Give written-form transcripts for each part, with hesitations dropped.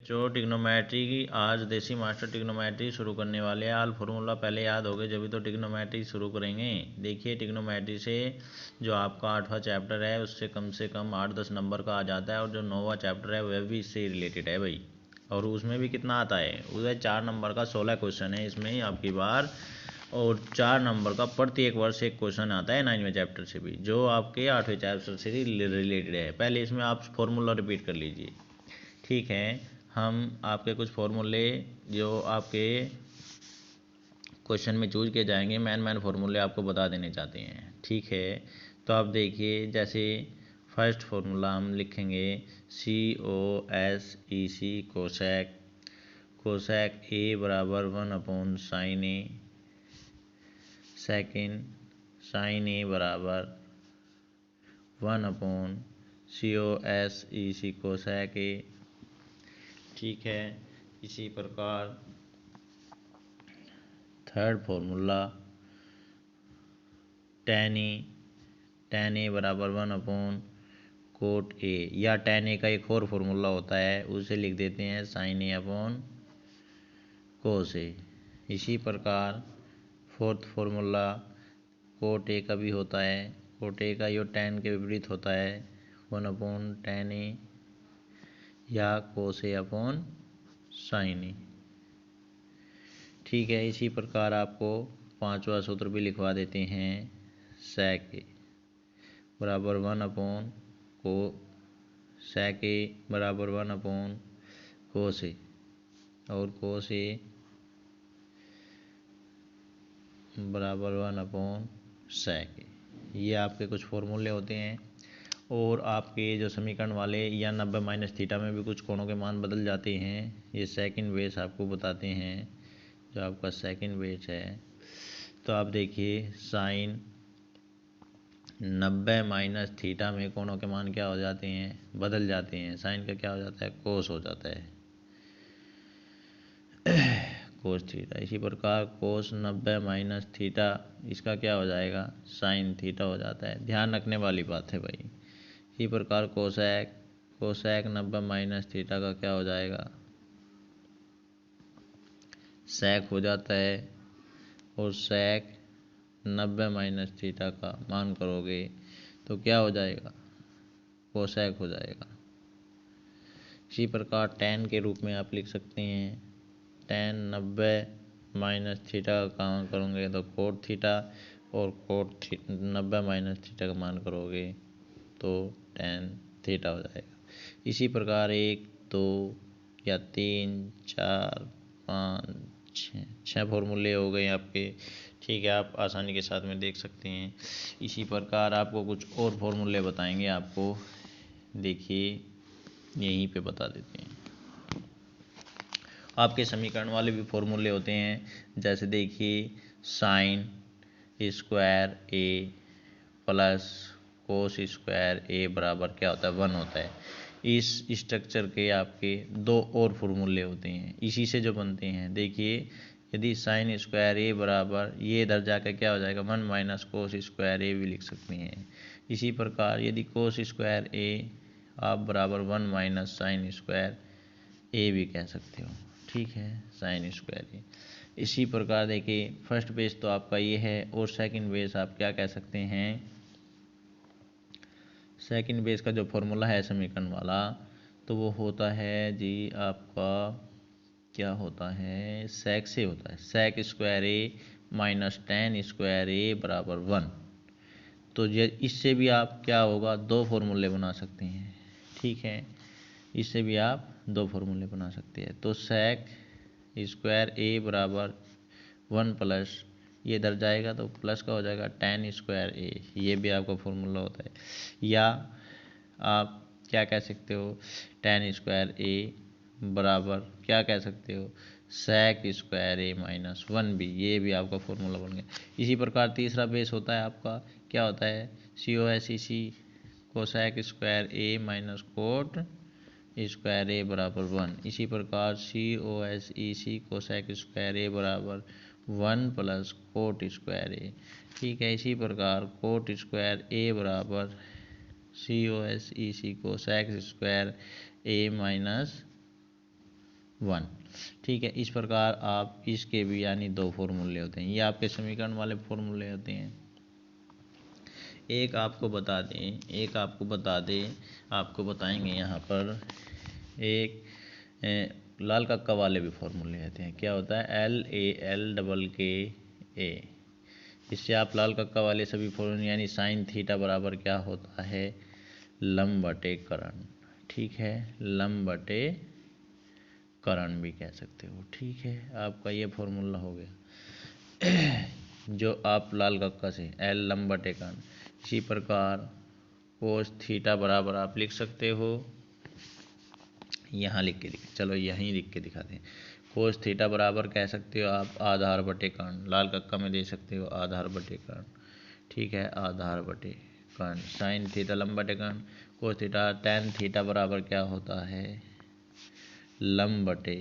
जो ट्रिग्नोमेट्री की आज देसी मास्टर ट्रिग्नोमेट्री शुरू करने वाले हैं, आल फॉर्मूला पहले याद हो गए जब तो ट्रिग्नोमेट्री शुरू करेंगे। देखिए ट्रिग्नोमेट्री से जो आपका 8वां चैप्टर है उससे कम से कम 8-10 नंबर का आ जाता है, और जो 9वां चैप्टर है वह भी इससे रिलेटेड है भाई। और उसमें भी कितना आता है, उसमें 4 नंबर का 16 क्वेश्चन है इसमें आपकी बार, और 4 नंबर का प्रत्येक वर्ष एक क्वेश्चन आता है 9वें चैप्टर से भी, जो आपके 8वें चैप्टर से रिलेटेड है। पहले इसमें आप फॉर्मूला रिपीट कर लीजिए, ठीक है। हम आपके कुछ फॉर्मूले जो आपके क्वेश्चन में चूज किए जाएंगे, मैन फार्मूले आपको बता देने चाहते हैं, ठीक है। तो आप देखिए, जैसे फर्स्ट फार्मूला हम लिखेंगे COSEC कोसेक, कोसेक A बराबर 1/sin A। Second, sin A बराबर 1/COSEC कोसेक A, ठीक है। इसी प्रकार थर्ड फॉर्मूला tan A बराबर 1/cot A, या tan A का एक और फॉर्मूला होता है उसे लिख देते हैं sin A/cos A। इसी प्रकार फोर्थ फॉर्मूला cot A का भी होता है, cot A का जो tan के विपरीत होता है 1/tan A, या cos A/sin A, ठीक है। इसी प्रकार आपको 5वां सूत्र भी लिखवा देते हैं, sec A बराबर 1/sec A बराबर 1/cos A, और cos A बराबर 1/sec A। ये आपके कुछ फॉर्मूले होते हैं। और आपके जो समीकरण वाले या 90 - में भी कुछ कोणों के मान बदल जाते हैं, ये सेकंड बेस आपको बताते हैं, जो आपका सेकंड बेस है। तो आप देखिए साइन 90 - में कोणों के मान क्या हो जाते हैं, बदल जाते हैं। साइन का क्या हो जाता है, कोस हो जाता है, कोस थीटा। इसी प्रकार कोस 90 - इसका क्या हो जाएगा, साइन थीटा हो जाता है। ध्यान रखने वाली बात है भाई। इसी प्रकार कोसेक 90 - का क्या हो जाएगा, सेक हो जाता है। और सेक 90 - का मान करोगे तो क्या हो जाएगा, कोसेक हो जाएगा। इसी प्रकार tan के रूप में आप लिख सकते हैं, tan 90 - का मान करोगे तो कोट थीटा, और कोट 90 - का मान करोगे तो tan थीटा हो जाएगा। इसी प्रकार 1, 2 या 3, 4, 5, 6 फॉर्मूले हो गए आपके, ठीक है। आप आसानी के साथ में देख सकते हैं। इसी प्रकार आपको कुछ और फॉर्मूले बताएंगे आपको, देखिए यहीं पे बता देते हैं। आपके समीकरण वाले भी फॉर्मूले होते हैं, जैसे देखिए sine square A plus cos square A बराबर क्या होता है, 1 होता है। इस स्ट्रक्चर के आपके 2 और फॉर्मूले होते हैं इसी से जो बनते हैं। देखिए यदि साइन स्क्वायर A बराबर, ये इधर जाकर क्या हो जाएगा, 1 - कोस स्क्वायर A भी लिख सकते हैं। इसी प्रकार यदि कोस स्क्वायर A आप बराबर 1 - साइन स्क्वायर A भी कह सकते हो, ठीक है, साइन स्क्वायर A। इसी प्रकार देखिए फर्स्ट बेस तो आपका ये है, और सेकंड बेस आप क्या कह सकते हैं, सेकंड बेस का जो फॉर्मूला है समीकरण वाला, तो वो होता है जी आपका, क्या होता है, सेक से होता है, sec square A minus tan square A बराबर 1। तो ये इससे भी आप क्या होगा, 2 फॉर्मूले बना सकते हैं, ठीक है। इससे भी आप 2 फॉर्मूले बना सकते हैं। तो सेक स्क्वायर A बराबर 1 प्लस, ये इधर जाएगा तो प्लस का हो जाएगा tan स्क्वायर A, ये भी आपका फॉर्मूला होता है। या आप क्या कह सकते हो, tan स्क्वायर A बराबर क्या कह सकते हो, सेक स्क्वायर A माइनस 1 भी, ये भी आपका फॉर्मूला बन गया। इसी प्रकार तीसरा बेस होता है आपका, क्या होता है, COSEC cosec square A minus cot square A बराबर 1। इसी प्रकार COSEC कोसेक स्क्वायर A बराबर 1 प्लस कोट स्क्वायर A, ठीक है। इसी प्रकार कोट स्क्वायर A बराबर COSEC cosec square A minus 1। ठीक है, इस प्रकार आप इसके भी यानी दो फॉर्मूले होते हैं, ये आपके समीकरण वाले फॉर्मूले होते हैं। एक आपको बता दें, आपको बताएंगे यहाँ पर एक लाल कक्का वाले भी फॉर्मूले होते हैं। क्या होता है? LALKK। इससे आप लाल कक्का वाले सभी फॉर्मूले यानी साइन थीटा बराबर क्या होता है? लंब बटे करण। ठीक है, लंब बटे करण भी कह सकते हो। ठीक है, आपका ये फॉर्मूला हो गया जो आप लाल कक्का से L लंब बटे करण। इसी प्रकार कोस थीटा बराबर आप लिख सकते हो, यहाँ लिख के चलो यहीं लिख के दिखाते हैं। कोस थीटा बराबर कह सकते हो आप आधार बटे कर्ण, लाल कक्का में दे सकते हो आधार बटे कर्ण। ठीक है, आधार बटे कर्ण। साइन थीटा लंब बटे कर्ण, कोस थीटा टैन थीटा बराबर क्या होता है? लंब बटे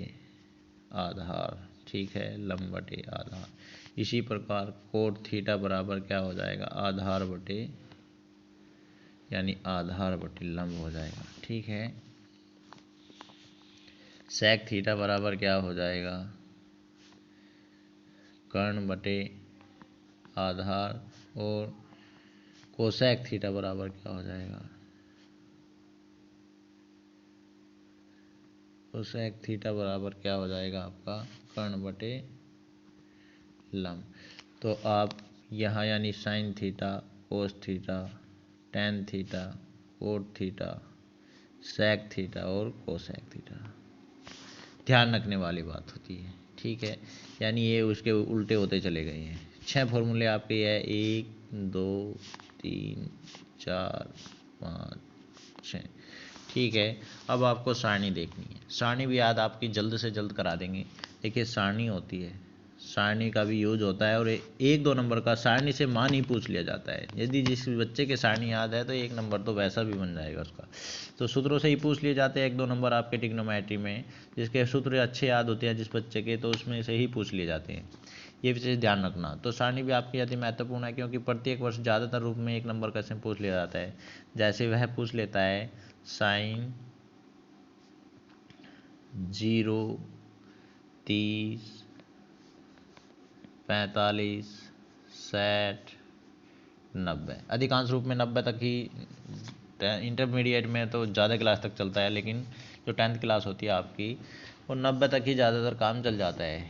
आधार। ठीक है, लंब बटे आधार। इसी प्रकार कोट थीटा बराबर क्या हो जाएगा? आधार बटे यानी आधार बटे लंब हो जाएगा। ठीक है, सेक थीटा बराबर क्या हो जाएगा? कर्ण बटे आधार। और कोसेक थीटा बराबर क्या हो जाएगा? कोसेक थीटा बराबर क्या हो जाएगा आपका? कर्ण बटे लंब। तो आप यहाँ यानी sine theta, cos theta, tan theta, cot theta, sec theta और कोसेक थीटा ध्यान रखने वाली बात होती है। ठीक है, यानी ये उसके उल्टे होते चले गए हैं। 6 फॉर्मूले आपके है, 1 2 3 4 5 6। ठीक है, अब आपको सारणी देखनी है। सारणी भी याद आपकी जल्द से जल्द करा देंगे। देखिए सारणी होती है, सारणी का भी यूज होता है और 1-2 नंबर का सारणी से मान ही पूछ लिया जाता है। यदि जिस बच्चे के सारणी याद है तो 1 नंबर तो वैसा भी बन जाएगा उसका। तो सूत्रों से ही पूछ लिए जाते हैं 1-2 नंबर आपके ट्रिग्नोमेट्री में, जिसके सूत्र अच्छे याद होते हैं जिस बच्चे के, तो उसमें से ही पूछ लिए जाते हैं। ये विशेष ध्यान रखना। तो सारणी भी आपकी अति महत्वपूर्ण है, क्योंकि प्रत्येक वर्ष ज़्यादातर रूप में 1 नंबर कैसे पूछ लिया जाता है। जैसे वह पूछ लेता है साइन 0 30 45 60 90। अधिकांश रूप में 90 तक ही, इंटरमीडिएट में तो ज़्यादा क्लास तक चलता है, लेकिन जो 10th क्लास होती है आपकी वो 90 तक ही ज़्यादातर काम चल जाता है।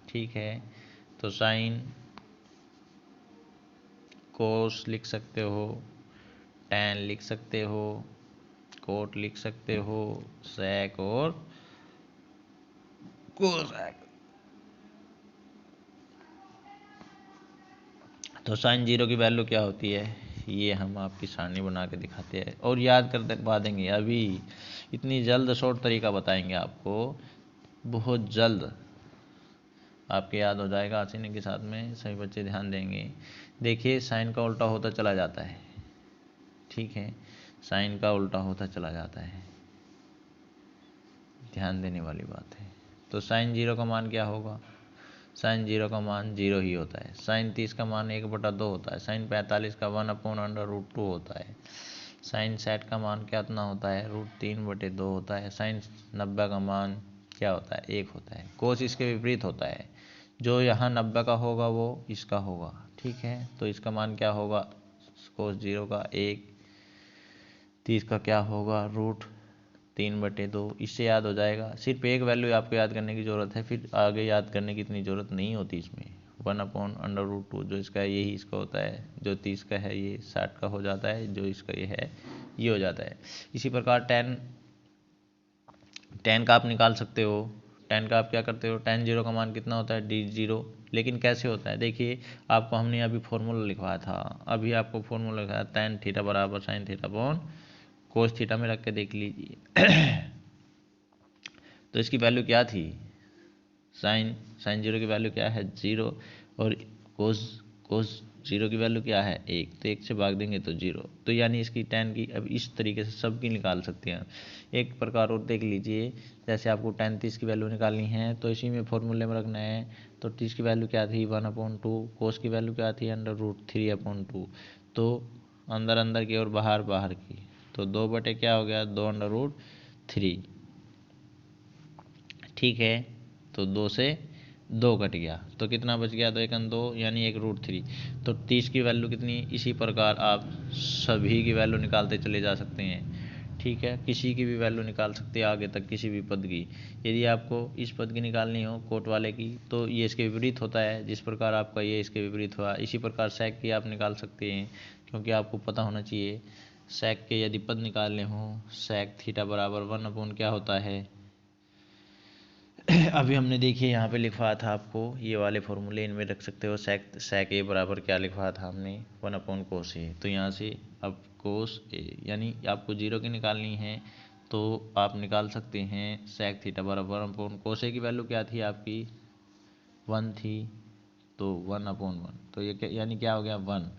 ठीक है, तो साइन कोस लिख सकते हो, टैन लिख सकते हो, कोट लिख सकते हो, सेक और कोसेक। तो साइन 0 की वैल्यू क्या होती है? ये हम आपकी सारणी बना के दिखाते हैं और याद करवा देंगे। अभी इतनी जल्द शॉर्ट तरीका बताएंगे आपको, बहुत जल्द आपके याद हो जाएगा आसानी के साथ में। सभी बच्चे ध्यान देंगे। देखिए साइन का उल्टा होता चला जाता है। ठीक है, साइन का उल्टा होता चला जाता है, ध्यान देने वाली बात है। तो साइन 0 का मान क्या होगा? साइन 0 का मान 0 ही होता है। साइन 30 का मान 1/2 होता है। साइन 45 का 1/√2 होता है। साइन 60 का मान कितना होता है? √3/2 होता है। साइन 90 का मान क्या होता है? 1 होता है। कोस इसके विपरीत होता है, जो यहाँ 90 का होगा वो इसका होगा। ठीक है, तो इसका मान क्या होगा? कोस 0 का 1, 30 का क्या होगा? √3/2। इससे याद हो जाएगा। सिर्फ एक वैल्यू आपको याद करने की ज़रूरत है, फिर आगे याद करने की इतनी ज़रूरत नहीं होती इसमें। 1/√2 जो इसका है यही इसका होता है, जो 30 का है ये 60 का हो जाता है, जो इसका ये है ये हो जाता है। इसी प्रकार टेन का आप निकाल सकते हो। टेन का आप क्या करते हो? tan 0 का मान कितना होता है? d0। लेकिन कैसे होता है? देखिए आपको हमने अभी फॉर्मूला लिखवाया था, अभी आपको फॉर्मूला लिखवाया tan थीटा बराबर sine theta upon cos theta में रख के देख लीजिए। तो इसकी वैल्यू क्या थी? साइन 0 की वैल्यू क्या है? 0। और कोस 0 की वैल्यू क्या है? 1। तो 1 से भाग देंगे तो 0। तो यानी इसकी tan की अब इस तरीके से सबकी निकाल सकते हैं। एक प्रकार और देख लीजिए, जैसे आपको tan 30 की वैल्यू निकालनी है तो इसी में फॉर्मूले में रखना है। तो 30 की वैल्यू क्या थी? 1/2। कोस की वैल्यू क्या थी? √3/2। तो अंदर अंदर की और बाहर बाहर की, तो 2 बटे क्या हो गया? 2/√3। ठीक है, तो 2 से 2 कट गया तो कितना बच गया, तो 1 2 यानी 1√3। तो 30 की वैल्यू कितनी, इसी प्रकार आप सभी की वैल्यू निकालते चले जा सकते हैं। ठीक है, किसी की भी वैल्यू निकाल सकते हैं आगे तक, किसी भी पद की। यदि आपको इस पद की निकालनी हो कोट वाले की, तो ये इसके विपरीत होता है, जिस प्रकार आपका ये इसके विपरीत हुआ। इसी प्रकार सेक की आप निकाल सकते हैं, क्योंकि आपको पता होना चाहिए सेक के यदि पद निकालने हो, सेक थीटा बराबर 1 क्या होता है। अभी हमने देखिए यहाँ पे लिखवाया था आपको, ये वाले फॉर्मूले इनमें रख सकते हो। सेक ए बराबर क्या लिखवाया था हमने, 1/कोस ए। तो यहाँ से अब कोस ए यानी आपको 0 की निकालनी है, तो आप निकाल सकते हैं सेक थीटा बराबर 1/कोस ए की वैल्यू क्या थी आपकी 1 थी, तो 1/1। तो ये क्या यानी क्या हो गया 1,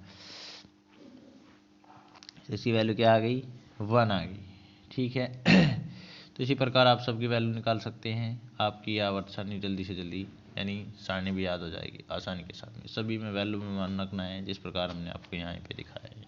इसकी वैल्यू क्या आ गई 1 आ गई। ठीक है तो इसी प्रकार आप सबकी वैल्यू निकाल सकते हैं। आपकी आवर्त सारणी जल्दी से जल्दी यानी सारणी भी याद हो जाएगी आसानी के साथ में। सभी में वैल्यू में मान रखना है, जिस प्रकार हमने आपको यहाँ पे दिखाया है।